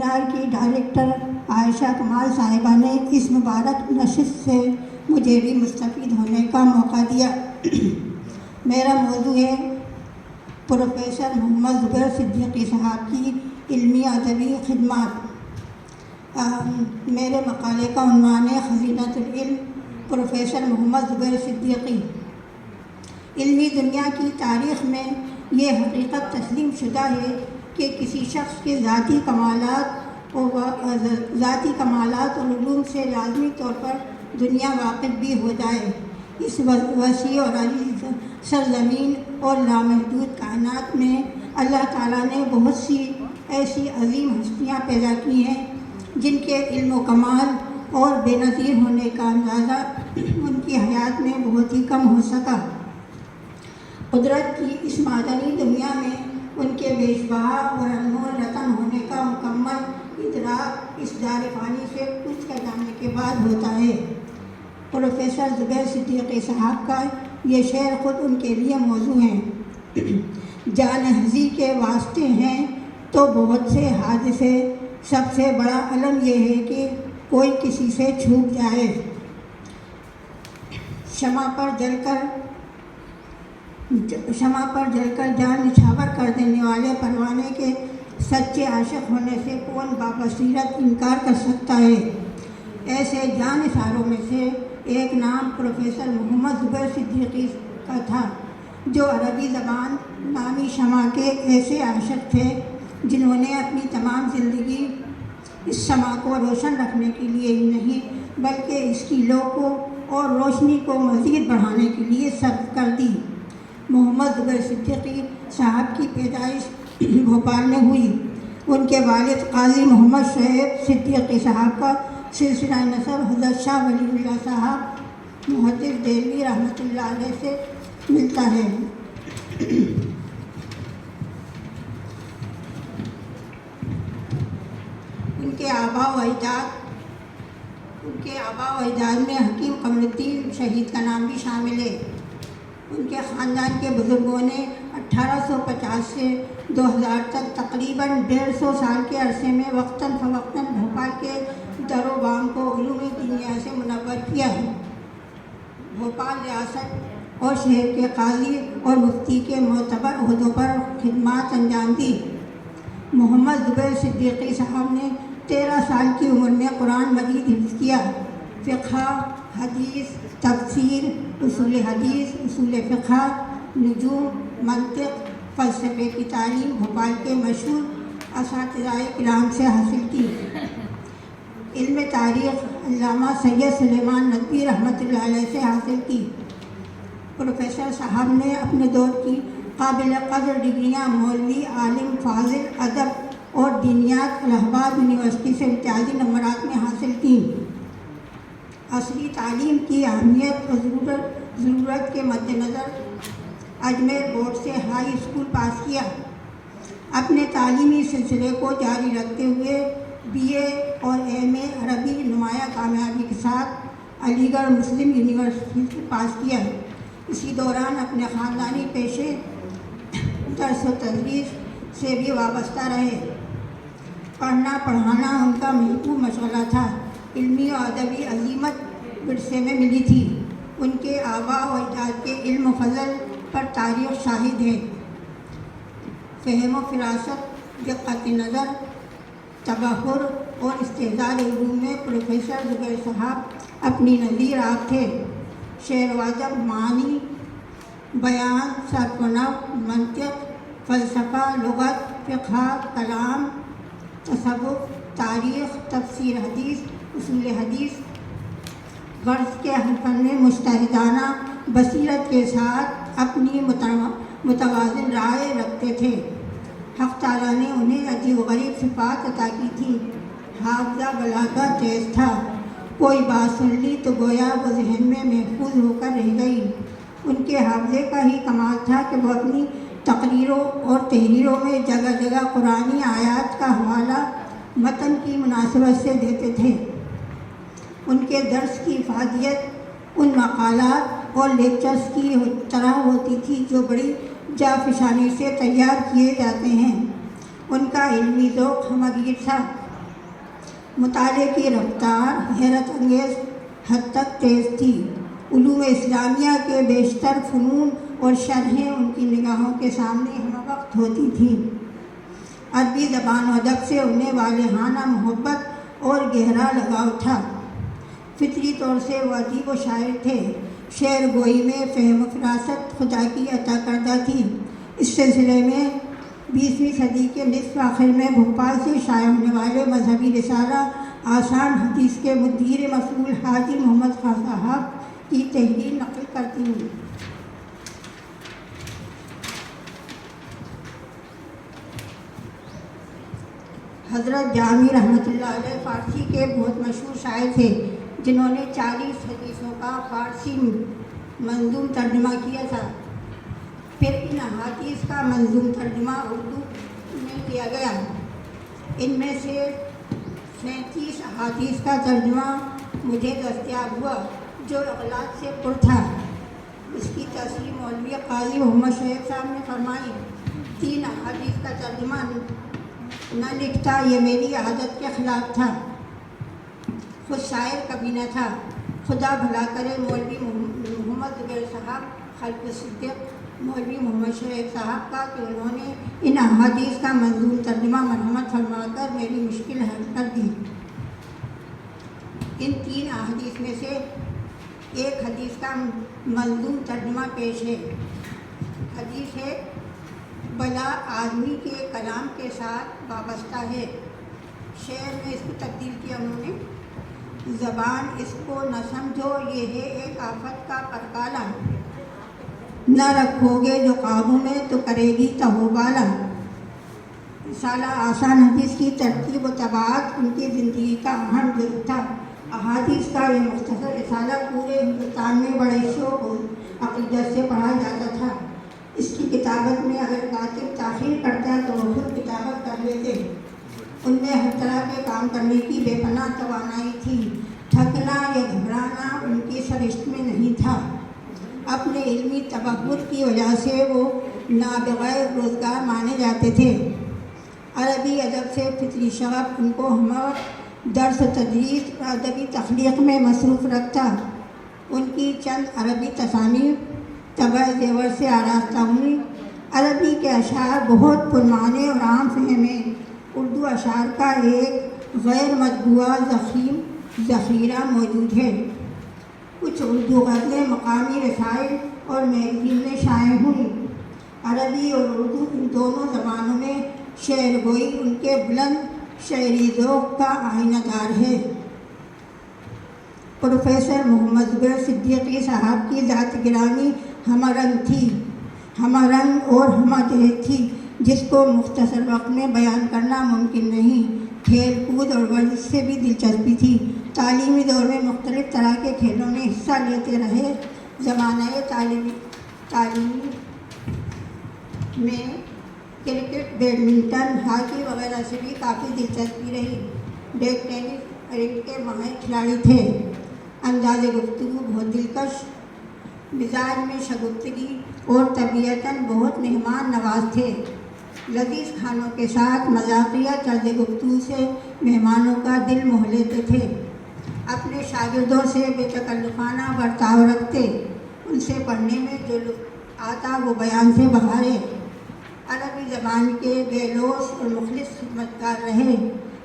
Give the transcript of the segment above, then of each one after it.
Seminar کی director عائشہ کمال صاحبہ نے اس مبارک نشست سے مجھے بھی مستفید ہونے کا موقع دیا۔ میرا موضوع ہے پروفیسر محمد زبیر صدیقی صاحب کی علمی ادبی خدمات۔ میرے مقالے کا عنوان ہے خزینۃ العلم، پروفیسر محمد زبیر صدیقی۔ علمی دنیا کی تاریخ میں یہ حقیقت تسلیم شدہ ہے کہ کسی شخص کے ذاتی کمالات اور علوم سے لازمی طور پر دنیا واقف بھی ہو جائے۔ اس وسیع اور عریض سرزمین اور لامحدود کائنات میں اللہ تعالیٰ نے بہت سی ایسی عظیم ہستیاں پیدا کی ہیں جن کے علم و کمال اور بے نظیر ہونے کا اندازہ ان کی حیات میں بہت ہی کم ہو سکا۔ قدرت کی اس معدنی دنیا میں ان کے بیش بہا اور انمول رتن ہونے کا مکمل ادراک اس دار فانی سے کچھ کر جانے کے بعد ہوتا ہے۔ پروفیسر زبیر صدیقی صاحب کا یہ شعر خود ان کے لیے موضوع ہے۔ جان ہنسی کے واسطے ہیں تو بہت سے حادثے، سب سے بڑا علم یہ ہے کہ کوئی کسی سے چھوٹ جائے۔ شمع پر جل کر جان نچھاور کر دینے والے پروانے کے سچے عاشق ہونے سے کون بابصیرت انکار کر سکتا ہے؟ ایسے جان نثاروں میں سے ایک نام پروفیسر محمد زبیر صدیقی کا تھا، جو عربی زبان نامی شمع کے ایسے عاشق تھے جنہوں نے اپنی تمام زندگی اس شمع کو روشن رکھنے کے لیے ہی نہیں بلکہ اس کی لو کو اور روشنی کو مزید بڑھانے کے لیے صرف کر دی۔ محمد زبیر صدیقی صاحب کی پیدائش بھوپال میں ہوئی۔ ان کے والد قاضی محمد شعیب صدیقی صاحب کا سلسلہ نسب حضرت شاہ ولی اللہ صاحب محدث دہلوی رحمۃ اللہ علیہ سے ملتا ہے۔ ان کے آباء و اجداد میں حکیم قمر الدین شہید کا نام بھی شامل ہے۔ ان کے خاندان کے بزرگوں نے 1850 سے 2000 تک تقریباً 150 سال کے عرصے میں وقتاً فوقتاً بھوپال کے در و بام کو علوم دنیا سے منور کیا ہے۔ بھوپال ریاست اور شہر کے قاضی اور مفتی کے معتبر عہدوں پر خدمات انجام دی۔ محمد زبیر صدیقی صاحب نے 13 سال کی عمر میں قرآن مجید حفظ کیا۔ فقہ، حدیث، تفسیر، اصول حدیث، اصول فقہ، نجوم، منطق، فلسفے کی تعلیم بھوپال کے مشہور اساتذہ کرام سے حاصل کی۔ علم تاریخ علامہ سید سلیمان ندوی رحمۃ اللہ علیہ سے حاصل کی۔ پروفیسر صاحب نے اپنے دور کی قابل قدر ڈگریاں مولوی، عالم، فاضل، ادب اور دینیات الہ آباد یونیورسٹی سے امتیازی نمبرات میں حاصل کی۔ عصری تعلیم کی اہمیت اور ضرورت کے مد نظر اجمیر بورڈ سے ہائی اسکول پاس کیا۔ اپنے تعلیمی سلسلے کو جاری رکھتے ہوئے BA اور MA عربی نمایاں کامیابی کے ساتھ علی گڑھ مسلم یونیورسٹی سے پاس کیا۔ اسی دوران اپنے خاندانی پیشے درس و تدریس سے بھی وابستہ رہے۔ پڑھنا پڑھانا ان کا محبوب مشغلہ تھا۔ علمی و ادبی عظیمت ورثے میں ملی تھی۔ ان کے آباء و اجداد کے علم و فضل پر تاریخ شاہد ہے۔ فہم و فراست، دقت نظر، تبحر اور استحضار علوم میں پروفیسر زبیر صاحب اپنی نظیر آپ تھے۔ شعر و ادب، معانی، بیان، صرف و نحو، منطق، فلسفہ، لغت، فقہ، کلام، تصوف، تاریخ، تفسیر حدیث، اصول حدیث، غرض کے ہر فن میں مجتہدانہ بصیرت کے ساتھ اپنی متوازن رائے رکھتے تھے۔ حق تعالیٰ نے انہیں عجیب و غریب صفات عطا کی تھی۔ حافظہ بلاغہ تیز تھا، کوئی بات سن لی تو گویا وہ ذہن میں محفوظ ہو کر رہ گئی۔ ان کے حافظے کا ہی کمال تھا کہ وہ اپنی تقریروں اور تحریروں میں جگہ جگہ قرآنی آیات کا حوالہ متن کی مناسبت سے دیتے تھے۔ ان کے درس کی افادیت ان مقالات اور لیکچرز کی طرح ہوتی تھی جو بڑی جافشانی سے تیار کیے جاتے ہیں۔ ان کا علمی ذوق ہمگیر تھا۔ مطالعے کی رفتار حیرت انگیز حد تک تیز تھی۔ علوم اسلامیہ کے بیشتر فنون اور شرحیں ان کی نگاہوں کے سامنے ہم وقت ہوتی تھیں۔ عربی زبان و ادب سے انہیں والہانہ محبت اور گہرا لگاؤ تھا۔ فطری طور سے وہ ادیب و شاعر تھے۔ شعر گوئی میں فہم و فراست خدا کی عطا کردہ تھی۔ اس سلسلے میں 20ویں صدی کے نصف آخر میں بھوپال سے شائع ہونے والے مذہبی رسالہ آسان حدیث کے مدیر مسئول حاجی محمد خان صاحب کی تحریر نقل کرتی ہوں۔ حضرت جامی رحمۃ اللہ علیہ فارسی کے بہت مشہور شاعر تھے، جنہوں نے 40 حدیثوں کا فارسی منظوم ترجمہ کیا تھا۔ پھر ان احادیث کا منظوم ترجمہ اردو میں کیا گیا۔ ان میں سے 37 احادیث کا ترجمہ مجھے دستیاب ہوا جو اغلاط سے پر تھا۔ اس کی تصحیح مولوی قاضی محمد شعیب صاحب نے فرمائی۔ 3 احادیث کا ترجمہ نہ لکھتا یہ میری عادت کے خلاف تھا۔ خود شاعر کبھی نہ تھا۔ خدا بھلا کرے مولوی محمد زبیر صاحب خلف صدیق مولوی محمد شعیب صاحب کا کہ انہوں نے ان احادیث کا منظوم ترجمہ مرحمت فرما کر میری مشکل حل کر دی۔ ان 3 احادیث میں سے ایک حدیث کا منظوم ترجمہ پیش ہے۔ حدیث ہے بلا آدمی کے کلام کے ساتھ وابستہ ہے۔ شعر میں اس کو تبدیل کیا انہوں نے۔ زبان اس کو نہ سمجھو یہ ہے ایک آفت کا پرکالا، نہ رکھو گے جو قابو میں تو کرے گی تہو بالا۔ رسالہ آسان حدیث کی ترتیب و طباعت ان کی زندگی کا اہم جزو تھا۔ احادیث کا یہ مختصر رسالہ پورے ہندوستان میں بڑے شوق و عقیدت سے پڑھا جاتا تھا۔ اس کی کتابت میں اگر کاتب تاخیر کرتا تو وہ خود کتابت کر لیتے۔ ان میں ہر طرح کے کام کرنے کی بے پناہ توانائی تھی۔ تھکنا یا گھبرانا ان کی سرشت میں نہیں تھا۔ اپنے علمی تبحر کی وجہ سے وہ نابغیر روزگار مانے جاتے تھے۔ عربی ادب سے فطری شغف ان کو ہم درس و تدریس اور ادبی تخلیق میں مصروف رکھتا۔ ان کی چند عربی تصانیف طبع زیور سے آراستہ ہوئی۔ عربی کے اشعار بہت پرمعنی اور عام فہم ہیں۔ اردو اشعار کا ایک غیر مطبوعہ ضخیم ذخیرہ موجود ہے۔ کچھ اردو غزلیں مقامی رسائل اور میگزین میں شائع ہوئیں۔ عربی اور اردو ان دونوں زبانوں میں شعر گوئی ان کے بلند شعری ذوق کا آئینہ دار ہے۔ پروفیسر محمد زبیر صدیقی صاحب کی ذات گرامی ہمہ رنگ تھی، ہمہ رنگ اور ہمہ جہت تھی، جس کو مختصر وقت میں بیان کرنا ممکن نہیں۔ کھیل کود اور ورزش سے بھی دلچسپی تھی۔ تعلیمی دور میں مختلف طرح کے کھیلوں میں حصہ لیتے رہے۔ زمانۂ تعلیمی میں کرکٹ، بیڈمنٹن، ہاکی وغیرہ سے بھی کافی دلچسپی رہی۔ ڈیک ٹینس ارنگ کے ماہر کھلاڑی تھے۔ انداز گفتگو بہت دلکش، مزاج میں شگفتگی اور طبیعتاً بہت مہمان نواز تھے۔ لذیذ کھانوں کے ساتھ مذاقیہ طرز گفتگو سے مہمانوں کا دل موہ لیتے تھے۔ اپنے شاگردوں سے بے تکلفانہ برتاؤ رکھتے۔ ان سے پڑھنے میں جو لطف آتا وہ بیان سے بہارے۔ عربی زبان کے بے لوث اور مخلص خدمتگار رہے،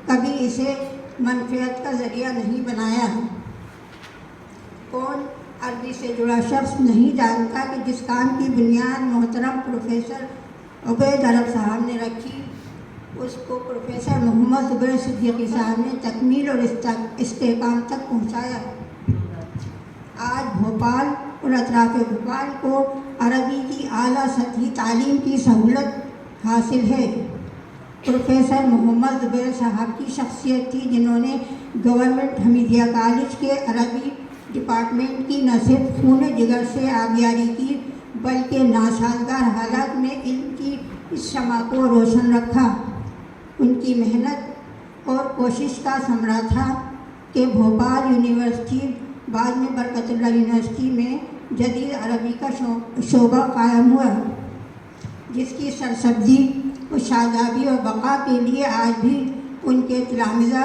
کبھی اسے منفعت کا ذریعہ نہیں بنایا۔ کون عربی سے جڑا شخص نہیں جانتا کہ جس کام کی بنیاد محترم پروفیسر عبید عرب صاحب نے رکھی، اس کو پروفیسر محمد زبیر صدیقی صاحب نے تکمیل اور استحکام تک پہنچایا۔ آج بھوپال اور اطراف بھوپال کو عربی کی اعلیٰ سطحی تعلیم کی سہولت حاصل ہے۔ پروفیسر محمد زبیر صاحب کی شخصیت تھی جنہوں نے گورنمنٹ حمیدیہ کالج کے عربی ڈپارٹمنٹ کی نہ صرف خون جگر سے آبیاری کی بلکہ ناسازگار حالات میں علم کی اس شمع کو روشن رکھا۔ ان کی محنت اور کوشش کا ثمرہ تھا کہ بھوپال یونیورسٹی بعد میں برکت اللہ یونیورسٹی میں جدید عربی کا شعبہ قائم ہوا، جس کی سرسبزی و شادابی اور بقا کے لیے آج بھی ان کے تلامذہ